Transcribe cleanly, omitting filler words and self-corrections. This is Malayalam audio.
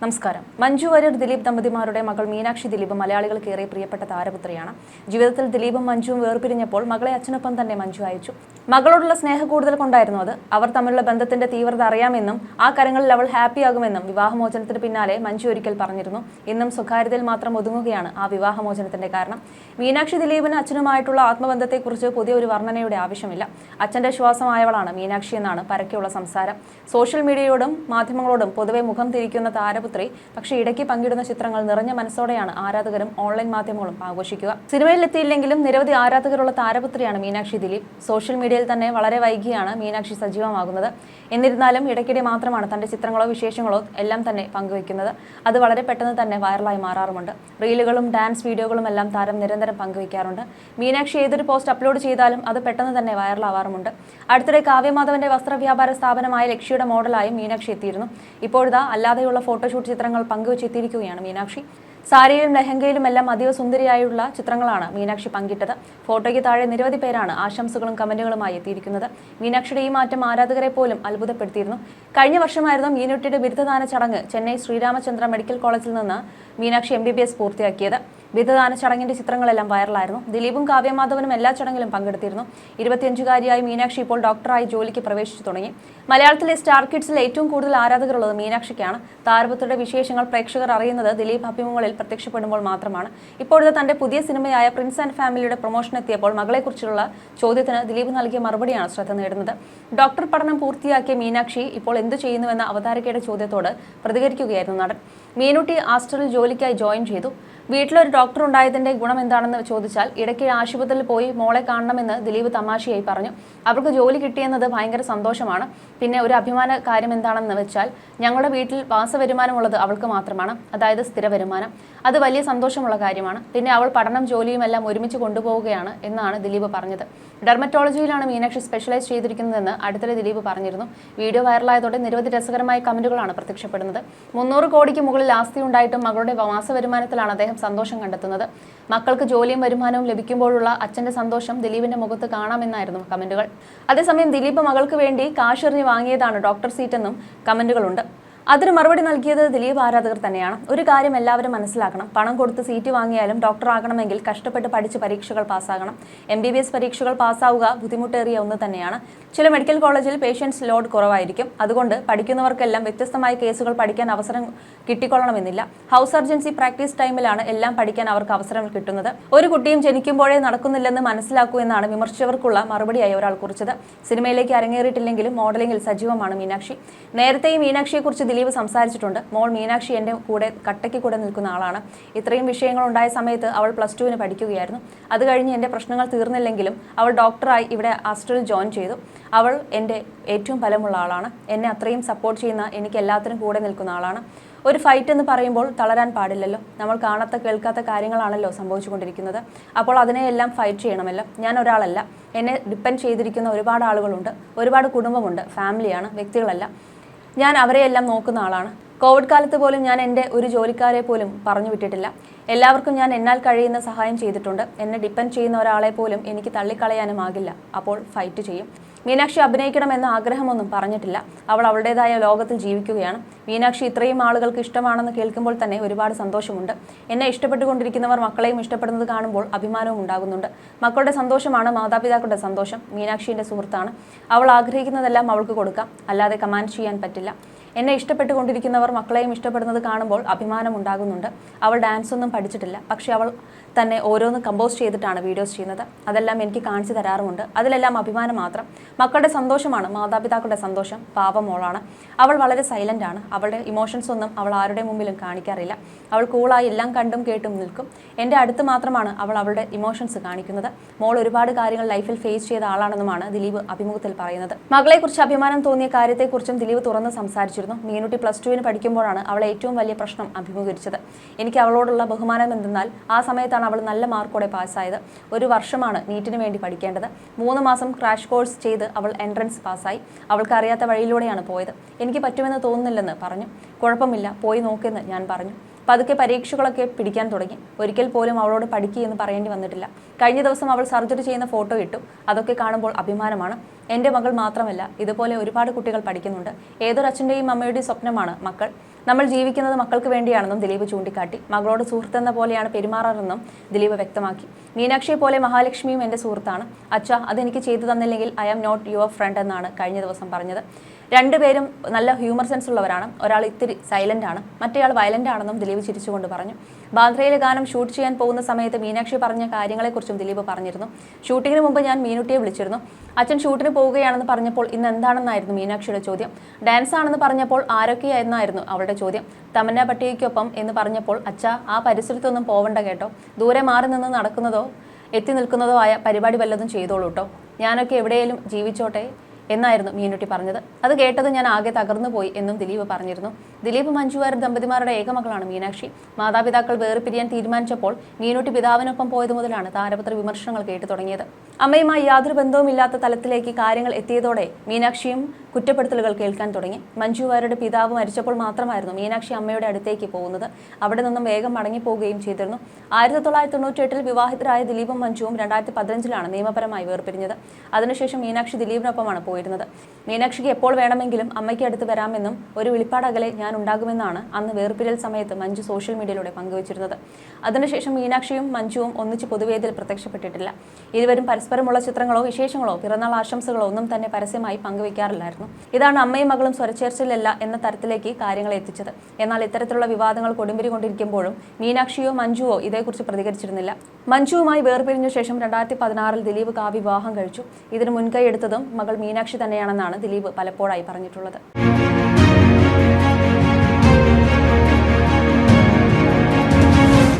നമസ്കാരം. മഞ്ജു വാര്യർ ദിലീപ് ദമ്പതിമാരുടെ മകൾ മീനാക്ഷി ദിലീപ് മലയാളികൾക്ക് ഏറെ പ്രിയപ്പെട്ട താരപുത്രിയാണ്. ജീവിതത്തിൽ ദിലീപും മഞ്ജുവും വേർപിരിഞ്ഞപ്പോൾ മകളെ അച്ഛനൊപ്പം തന്നെ മഞ്ജു അയച്ചു. മകളോടുള്ള സ്നേഹ കൂടുതൽ കൊണ്ടായിരുന്നു അത്. അവർ തമ്മിലുള്ള ബന്ധത്തിന്റെ തീവ്രത അറിയാമെന്നും ആ കാര്യങ്ങളിൽ അവൾ ഹാപ്പിയാകുമെന്നും വിവാഹമോചനത്തിന് പിന്നാലെ മഞ്ജു ഒരിക്കൽ പറഞ്ഞിരുന്നു. ഇന്നും സ്വകാര്യതയിൽ മാത്രം ഒതുങ്ങുകയാണ് ആ വിവാഹമോചനത്തിന്റെ കാരണം. മീനാക്ഷി ദിലീപിന് അച്ഛനുമായിട്ടുള്ള ആത്മബന്ധത്തെക്കുറിച്ച് പുതിയ ഒരു വർണ്ണനയുടെ ആവശ്യമില്ല. അച്ഛന്റെ ശ്വാസമായവളാണ് മീനാക്ഷി എന്നാണ് പരക്കെയുള്ള സംസാരം. സോഷ്യൽ മീഡിയയോടും മാധ്യമങ്ങളോടും പൊതുവെ മുഖം തിരിക്കുന്ന താരപുത്രി പക്ഷേ ഇടയ്ക്ക് പങ്കിടുന്ന ചിത്രങ്ങൾ നിറഞ്ഞ മനസ്സോടെയാണ് ആരാധകരും ഓൺലൈൻ മാധ്യമങ്ങളും ആഘോഷിക്കുക. സിനിമയിലെത്തിയില്ലെങ്കിലും നിരവധി ആരാധകരുള്ള താരപുത്രിയാണ് മീനാക്ഷി ദിലീപ്. സോഷ്യൽ മീഡിയയിൽ തന്നെ വളരെ വൈകിയാണ് മീനാക്ഷി സജീവമാകുന്നത്. എന്നിരുന്നാലും ഇടയ്ക്കിടെ മാത്രമാണ് തന്റെ ചിത്രങ്ങളോ വിശേഷങ്ങളോ എല്ലാം തന്നെ പങ്കുവയ്ക്കുന്നത്. അത് വളരെ പെട്ടെന്ന് തന്നെ വൈറലായി മാറാറുമുണ്ട്. റീലുകളും ഡാൻസ് വീഡിയോകളും എല്ലാം താരം നിരന്തരം പങ്കുവയ്ക്കാറുണ്ട്. മീനാക്ഷി ഏതൊരു പോസ്റ്റ് അപ്ലോഡ് ചെയ്താലും അത് പെട്ടെന്ന് തന്നെ വൈറലാവാറുമുണ്ട്. അടുത്തിടെ കാവ്യമാധവന്റെ വസ്ത്രവ്യാപാര സ്ഥാപനമായ ലക്ഷ്യയുടെ മോഡലായും മീനാക്ഷി എത്തിയിരുന്നു. ഇപ്പോഴിതാ അല്ലാതെയുള്ള ഫോട്ടോഷൂട്ട് ചിത്രങ്ങൾ പങ്കുവച്ചെത്തിയിരിക്കുകയാണ് മീനാക്ഷി. സാരിയിലും ലഹങ്കയിലും എല്ലാം അതീവ സുന്ദരിയായുള്ള ചിത്രങ്ങളാണ് മീനാക്ഷി പങ്കിട്ടത്. ഫോട്ടോയ്ക്ക് താഴെ നിരവധി പേരാണ് ആശംസകളും കമന്റുകളുമായി എത്തിയിരിക്കുന്നത്. മീനാക്ഷിയുടെ ഈ മാറ്റം ആരാധകരെ പോലും അത്ഭുതപ്പെടുത്തിയിരുന്നു. കഴിഞ്ഞ വർഷമായിരുന്നു മീനുട്ടിയുടെ ബിരുദദാന ചടങ്ങ് ചെന്നൈ ശ്രീരാമചന്ദ്ര മെഡിക്കൽ കോളേജിൽ നിന്ന് മീനാക്ഷി MBBS പൂർത്തിയാക്കിയത്. ബിരുദദാന ചടങ്ങിന്റെ ചിത്രങ്ങളെല്ലാം വൈറലായിരുന്നു. ദിലീപും കാവ്യമാധവനും എല്ലാ ചടങ്ങിലും പങ്കെടുത്തിരുന്നു. 25-കാരിയായ മീനാക്ഷി ഇപ്പോൾ ഡോക്ടറായി ജോലിക്ക് പ്രവേശിച്ചു തുടങ്ങി. മലയാളത്തിലെ സ്റ്റാർ കിഡ്സിൽ ഏറ്റവും കൂടുതൽ ആരാധകരുള്ളത് മീനാക്ഷിക്കാണ്. താരപുത്രിയുടെ വിശേഷങ്ങൾ പ്രേക്ഷകർ അറിയുന്നത് ദിലീപ് അഭിമുഖങ്ങളിൽ പ്രത്യക്ഷപ്പെടുമ്പോൾ മാത്രമാണ്. ഇപ്പോഴത്തെ തന്റെ പുതിയ സിനിമയായ പ്രിൻസ് ആൻഡ് ഫാമിലിയുടെ പ്രൊമോഷൻ എത്തിയപ്പോൾ മകളെക്കുറിച്ചുള്ള ചോദ്യത്തിന് ദിലീപ് നൽകിയ മറുപടിയാണ് ശ്രദ്ധ നേടുന്നത്. ഡോക്ടർ പഠനം പൂർത്തിയാക്കിയ മീനാക്ഷി ഇപ്പോൾ എന്തു ചെയ്യുന്നുവെന്ന അവതാരകയുടെ ചോദ്യത്തോട് പ്രതികരിക്കുകയായിരുന്നു നടൻ. മീനുട്ടി ആസ്റ്ററിൽ ജോലിക്കായി ജോയിൻ ചെയ്തു. വീട്ടിലൊരു ഡോക്ടർ ഉണ്ടായതിന്റെ ഗുണം എന്താണെന്ന് ചോദിച്ചാൽ ഇടയ്ക്ക് ആശുപത്രിയിൽ പോയി മോളെ കാണണമെന്ന് ദിലീപ് തമാശയായി പറഞ്ഞു. അവൾക്ക് ജോലി കിട്ടിയെന്നത് ഭയങ്കര സന്തോഷമാണ്. പിന്നെ ഒരു അഭിമാന കാര്യം എന്താണെന്ന് വെച്ചാൽ ഞങ്ങളുടെ വീട്ടിൽ മാസവരുമാനമുള്ളത് അവൾക്ക് മാത്രമാണ്, അതായത് സ്ഥിര വരുമാനം. അത് വലിയ സന്തോഷമുള്ള കാര്യമാണ്. പിന്നെ അവൾ പഠനം ജോലിയും എല്ലാം ഒരുമിച്ച് കൊണ്ടുപോവുകയാണ് എന്നാണ് ദിലീപ് പറഞ്ഞത്. ഡെർമറ്റോളജിയിലാണ് മീനാക്ഷി സ്പെഷ്യലൈസ് ചെയ്തിരിക്കുന്നതെന്ന് അടുത്തിടെ ദിലീപ് പറഞ്ഞിരുന്നു. വീഡിയോ വൈറലായതോടെ നിരവധി രസകരമായ കമന്റുകളാണ് പ്രത്യക്ഷപ്പെടുന്നത്. 300 കോടിക്ക് മുകളിൽ ആസ്തി ഉണ്ടായിട്ടും മകളുടെ മാസവരുമാനത്തിലാണ് അദ്ദേഹം സന്തോഷം കണ്ടെത്തുന്നത്. മക്കൾക്ക് ജോലിയും വരുമാനവും ലഭിക്കുമ്പോഴുള്ള അച്ഛന്റെ സന്തോഷം ദിലീപിന്റെ മുഖത്ത് കാണാമെന്നായിരുന്നു കമന്റുകൾ. അതേസമയം ദിലീപ് മകൾക്ക് വേണ്ടി കാശെറിഞ്ഞ് വാങ്ങിയതാണ് ഡോക്ടർ സീറ്റെന്നും കമന്റുകളുണ്ട്. അതിന് മറുപടി നൽകിയത് ദിലീപ് ആരാധകർ തന്നെയാണ്. ഒരു കാര്യം എല്ലാവരും മനസ്സിലാക്കണം. പണം കൊടുത്ത് സീറ്റ് വാങ്ങിയാലും ഡോക്ടർ ആകണമെങ്കിൽ കഷ്ടപ്പെട്ട് പഠിച്ച് പരീക്ഷകൾ പാസ്സാകണം. MBBS പരീക്ഷകൾ പാസ്സാവുക ബുദ്ധിമുട്ടേറിയ ഒന്ന് തന്നെയാണ്. ചില മെഡിക്കൽ കോളേജിൽ പേഷ്യൻസ് ലോഡ് കുറവായിരിക്കും. അതുകൊണ്ട് പഠിക്കുന്നവർക്കെല്ലാം വ്യത്യസ്തമായ കേസുകൾ പഠിക്കാൻ അവസരം കിട്ടിക്കൊള്ളണമെന്നില്ല. ഹൗസ് സർജൻസി പ്രാക്ടീസ് ടൈമിലാണ് എല്ലാം പഠിക്കാൻ അവർക്ക് അവസരം കിട്ടുന്നത്. ഒരു കുട്ടിയും ജനിക്കുമ്പോഴേ നടക്കുന്നില്ലെന്ന് മനസ്സിലാക്കൂ എന്നാണ് വിമർശിച്ചവർക്കുള്ള മറുപടിയായി ഒരാൾ കുറിച്ചത്. സിനിമയിലേക്ക് അരങ്ങേറിയിട്ടില്ലെങ്കിലും മോഡലിംഗിൽ സജീവമാണ് മീനാക്ഷി. നേരത്തെയും മീനാക്ഷിയെക്കുറിച്ച് ദിലീപ് സംസാരിച്ചിട്ടുണ്ട്. മോൾ മീനാക്ഷി എൻ്റെ കൂടെ കട്ടയ്ക്ക് കൂടെ നിൽക്കുന്ന ആളാണ്. ഇത്രയും വിഷയങ്ങൾ ഉണ്ടായ സമയത്ത് അവൾ +2 പഠിക്കുകയായിരുന്നു. അത് കഴിഞ്ഞ് എൻ്റെ പ്രശ്നങ്ങൾ തീർന്നില്ലെങ്കിലും അവൾ ഡോക്ടറായി ഇവിടെ ആസ്റ്ററിൽ ജോയിൻ ചെയ്തു. അവൾ എൻ്റെ ഏറ്റവും ബലമുള്ള ആളാണ്. എന്നെ അത്രയും സപ്പോർട്ട് ചെയ്യുന്ന, എനിക്ക് എല്ലാത്തിനും കൂടെ നിൽക്കുന്ന ആളാണ്. ഒരു ഫൈറ്റ് എന്ന് പറയുമ്പോൾ തളരാൻ പാടില്ലല്ലോ. നമ്മൾ കാണാത്ത കേൾക്കാത്ത കാര്യങ്ങളാണല്ലോ സംഭവിച്ചുകൊണ്ടിരിക്കുന്നത്. അപ്പോൾ അതിനെയെല്ലാം ഫൈറ്റ് ചെയ്യണമല്ലോ. ഞാൻ ഒരാളല്ല. എന്നെ ഡിപ്പെൻഡ് ചെയ്തിരിക്കുന്ന ഒരുപാട് ആളുകളുണ്ട്, ഒരുപാട് കുടുംബമുണ്ട്, ഫാമിലിയാണ്, വ്യക്തികളല്ല. ഞാൻ അവരെയെല്ലാം നോക്കുന്ന ആളാണ്. കോവിഡ് കാലത്ത് പോലും ഞാൻ എൻ്റെ ഒരു ജോലിക്കാരെ പോലും പറഞ്ഞു വിട്ടിട്ടില്ല. എല്ലാവർക്കും ഞാൻ എന്നാൽ കഴിയുന്ന സഹായം ചെയ്തിട്ടുണ്ട്. എന്നെ ഡിപ്പെൻഡ് ചെയ്യുന്ന ഒരാളെ പോലും എനിക്ക് തള്ളിക്കളയാനും ആകില്ല. അപ്പോൾ ഫൈറ്റ് ചെയ്യും. മീനാക്ഷി അഭിനയിക്കണമെന്ന ആഗ്രഹമൊന്നും പറഞ്ഞിട്ടില്ല. അവൾ അവളുടേതായ ലോകത്തിൽ ജീവിക്കുകയാണ്. മീനാക്ഷി ഇത്രയും ആളുകൾക്ക് ഇഷ്ടമാണെന്ന് കേൾക്കുമ്പോൾ തന്നെ ഒരുപാട് സന്തോഷമുണ്ട്. എന്നെ ഇഷ്ടപ്പെട്ടുകൊണ്ടിരിക്കുന്നവർ മക്കളെയും ഇഷ്ടപ്പെടുന്നത് കാണുമ്പോൾ അഭിമാനവും ഉണ്ടാകുന്നുണ്ട്. മക്കളുടെ സന്തോഷമാണ് മാതാപിതാക്കളുടെ സന്തോഷം. മീനാക്ഷിയുടെ സുഹൃത്താണ്. അവൾ ആഗ്രഹിക്കുന്നതെല്ലാം അവൾക്ക് കൊടുക്കാം, അല്ലാതെ കമാൻഡ് ചെയ്യാൻ പറ്റില്ല. എന്നെ ഇഷ്ടപ്പെട്ടുകൊണ്ടിരിക്കുന്നവർ മക്കളെയും ഇഷ്ടപ്പെടുന്നത് കാണുമ്പോൾ അഭിമാനം ഉണ്ടാകുന്നുണ്ട്. അവൾ ഡാൻസ് ഒന്നും പഠിച്ചിട്ടില്ല, പക്ഷേ അവൾ തന്നെ ഓരോന്ന് കമ്പോസ് ചെയ്തിട്ടാണ് വീഡിയോസ് ചെയ്യുന്നത്. അതെല്ലാം എനിക്ക് കാണിച്ചു തരാറുമുണ്ട്. അതിലെല്ലാം അഭിമാനം മാത്രം. മക്കളുടെ സന്തോഷമാണ് മാതാപിതാക്കളുടെ സന്തോഷം. പാവമോളാണ്. അവൾ വളരെ സൈലന്റ് ആണ്. അവളുടെ ഇമോഷൻസ് ഒന്നും അവൾ ആരുടെ മുമ്പിലും കാണിക്കാറില്ല. അവൾ കൂളായി എല്ലാം കണ്ടും കേട്ടും നിൽക്കും. എൻ്റെ അടുത്ത് മാത്രമാണ് അവൾ അവളുടെ ഇമോഷൻസ് കാണിക്കുന്നത്. മോൾ ഒരുപാട് കാര്യങ്ങൾ ലൈഫിൽ ഫേസ് ചെയ്ത ആളാണെന്നുമാണ് ദിലീപ് അഭിമുഖത്തിൽ പറയുന്നത്. മകളെക്കുറിച്ച് അഭിമാനം തോന്നിയ കാര്യത്തെക്കുറിച്ചും ദിലീപ് തുറന്ന് സംസാരിച്ചിരുന്നു. മീനുട്ടി +2 പഠിക്കുമ്പോഴാണ് അവൾ ഏറ്റവും വലിയ പ്രശ്നം അഭിമുഖീകരിച്ചത്. എനിക്ക് അവളോടുള്ള ബഹുമാനം എന്തെന്നാൽ ആ സമയത്താണ് അവൾ നല്ല മാർക്കോടെ പാസ്സായത്. 1 വർഷമാണ് നീറ്റിന് വേണ്ടി പഠിക്കേണ്ടത്. 3 മാസം ക്രാഷ് കോഴ്സ് ചെയ്ത് അവൾ എൻട്രൻസ് പാസ്സായി. അവൾക്ക് അറിയാത്ത വഴിയിലൂടെയാണ് പോയത്. എനിക്ക് പറ്റുമെന്ന് തോന്നുന്നില്ലെന്ന് പറഞ്ഞു. കുഴപ്പമില്ല, പോയി നോക്കെന്ന് ഞാൻ പറഞ്ഞു. പതുക്കെ പരീക്ഷകളൊക്കെ പിടിക്കാൻ തുടങ്ങി. ഒരിക്കൽ പോലും അവളോട് പഠിക്കുകയെന്ന് പറയേണ്ടി വന്നിട്ടില്ല. കഴിഞ്ഞ ദിവസം അവൾ സർജറി ചെയ്യുന്ന ഫോട്ടോ ഇട്ടു. അതൊക്കെ കാണുമ്പോൾ അഭിമാനമാണ്. എൻ്റെ മകൾ മാത്രമല്ല, ഇതുപോലെ ഒരുപാട് കുട്ടികൾ പഠിക്കുന്നുണ്ട്. ഏതൊരച്ഛൻ്റെയും അമ്മയുടെയും സ്വപ്നമാണ് മക്കൾ. നമ്മൾ ജീവിക്കുന്നത് മക്കൾക്ക് വേണ്ടിയാണെന്നും ദിലീപ് ചൂണ്ടിക്കാട്ടി. മകളോട് സുഹൃത്തെന്ന പോലെയാണ് പെരുമാറാറെന്നും ദിലീപ് വ്യക്തമാക്കി. മീനാക്ഷിയെ പോലെ മഹാലക്ഷ്മിയും എൻ്റെ സുഹൃത്താണ്. അച്ഛാ, അതെനിക്ക് ചെയ്തു തന്നില്ലെങ്കിൽ I am not your friend എന്നാണ് കഴിഞ്ഞ ദിവസം പറഞ്ഞത്. രണ്ടുപേരും നല്ല ഹ്യൂമർ സെൻസ് ഉള്ളവരാണ്. ഒരാൾ ഇത്തിരി സൈലന്റ് ആണ്, മറ്റേയാൾ വയലന്റ് ആണെന്നും ദിലീപ് ചിരിച്ചുകൊണ്ട് പറഞ്ഞു. ബാന്ദ്രയിലെ ഗാനം ഷൂട്ട് ചെയ്യാൻ പോകുന്ന സമയത്ത് മീനാക്ഷി പറഞ്ഞ കാര്യങ്ങളെക്കുറിച്ചും ദിലീപ് പറഞ്ഞിരുന്നു. ഷൂട്ടിങ്ങിന് മുമ്പ് ഞാൻ മീനുട്ടിയെ വിളിച്ചിരുന്നു. അച്ഛൻ ഷൂട്ടിന് പോവുകയാണെന്ന് പറഞ്ഞപ്പോൾ ഇന്ന് എന്താണെന്നായിരുന്നു മീനാക്ഷിയുടെ ചോദ്യം. ഡാൻസ് ആണെന്ന് പറഞ്ഞപ്പോൾ ആരൊക്കെയായിരുന്നായിരുന്നു അവളുടെ ചോദ്യം. തമന്ന പട്ടികയ്ക്കൊപ്പം എന്ന് പറഞ്ഞപ്പോൾ അച്ഛാ, ആ പരിസരത്തൊന്നും പോവണ്ട കേട്ടോ, ദൂരെ മാറി നിന്ന് നടക്കുന്നതോ എത്തി നിൽക്കുന്നതോ ആയ പരിപാടി വല്ലതും ചെയ്തോളൂ കേട്ടോ, ഞാനൊക്കെ എവിടെയെങ്കിലും ജീവിച്ചോട്ടെ എന്നായിരുന്നു മീനുട്ടി പറഞ്ഞത്. അത് കേട്ടത് ഞാൻ ആകെ തകർന്നു പോയി എന്നും ദിലീപ് പറഞ്ഞിരുന്നു. ദിലീപ് മഞ്ജു വാര്യർ ദമ്പതിമാരുടെ ഏകമകളാണ് മീനാക്ഷി. മാതാപിതാക്കൾ വേർപിരിയാൻ തീരുമാനിച്ചപ്പോൾ മീനുട്ടി പിതാവിനൊപ്പം പോയത് മുതലാണ് താരപുത്ര വിമർശനങ്ങൾ കേട്ടു തുടങ്ങിയത്. അമ്മയുമായി യാതൊരു ബന്ധവുമില്ലാത്ത തലത്തിലേക്ക് കാര്യങ്ങൾ എത്തിയതോടെ മീനാക്ഷിയും കുറ്റപ്പെടുത്തലുകൾ കേൾക്കാൻ തുടങ്ങി. മഞ്ജു വാര്യരുടെ പിതാവ് മരിച്ചപ്പോൾ മാത്രമായിരുന്നു മീനാക്ഷി അമ്മയുടെ അടുത്തേക്ക് പോകുന്നത്. അവിടെ നിന്നും വേഗം മടങ്ങിപ്പോവുകയും ചെയ്തിരുന്നു. 1998 വിവാഹിതരായ ദിലീപും മഞ്ജുവും 2015 നിയമപരമായി വേർപിരിഞ്ഞത്. അതിനുശേഷം മീനാക്ഷി ദിലീപിനൊപ്പമാണ് പോയിരുന്നത്. മീനാക്ഷിക്ക് എപ്പോൾ വേണമെങ്കിലും അമ്മയ്ക്ക് അടുത്ത് വരാമെന്നും ഒരു വിളിപ്പാടകലെ ഞാൻ ഉണ്ടാകുമെന്നാണ് അന്ന് വേർപിരിയൽ സമയത്ത് മഞ്ജു സോഷ്യൽ മീഡിയയിലൂടെ പങ്കുവച്ചിരുന്നത്. അതിനുശേഷം മീനാക്ഷിയും മഞ്ജുവും ഒന്നിച്ച് പൊതുവേദിയിൽ പ്രത്യക്ഷപ്പെട്ടിട്ടില്ല. ഇരുവരും പരസ്പരമുള്ള ചിത്രങ്ങളോ വിശേഷങ്ങളോ പിറന്നാൾ ആശംസകളോ ഒന്നും തന്നെ പരസ്യമായി പങ്കുവയ്ക്കാറില്ലായിരുന്നു. ഇതാണ് അമ്മയും മകളും സ്വരച്ചേർച്ചയിലല്ല എന്ന തരത്തിലേക്ക് കാര്യങ്ങളെ എത്തിച്ചത്. എന്നാൽ ഇത്തരത്തിലുള്ള വിവാദങ്ങൾ കൊടുമ്പിരി കൊണ്ടിരിക്കുമ്പോഴും മീനാക്ഷിയോ മഞ്ജുവോ ഇതേക്കുറിച്ച് പ്രതികരിച്ചിരുന്നില്ല. മഞ്ജുവുമായി വേർപിരിഞ്ഞ ശേഷം 2016 ദിലീപ് കാവ്യ വിവാഹം കഴിച്ചു. ഇതിന് മുൻകൈ എടുത്തതും മകൾ മീനാക്ഷി തന്നെയാണെന്നാണ് ദിലീപ് പലപ്പോഴായി പറഞ്ഞിട്ടുള്ളത്.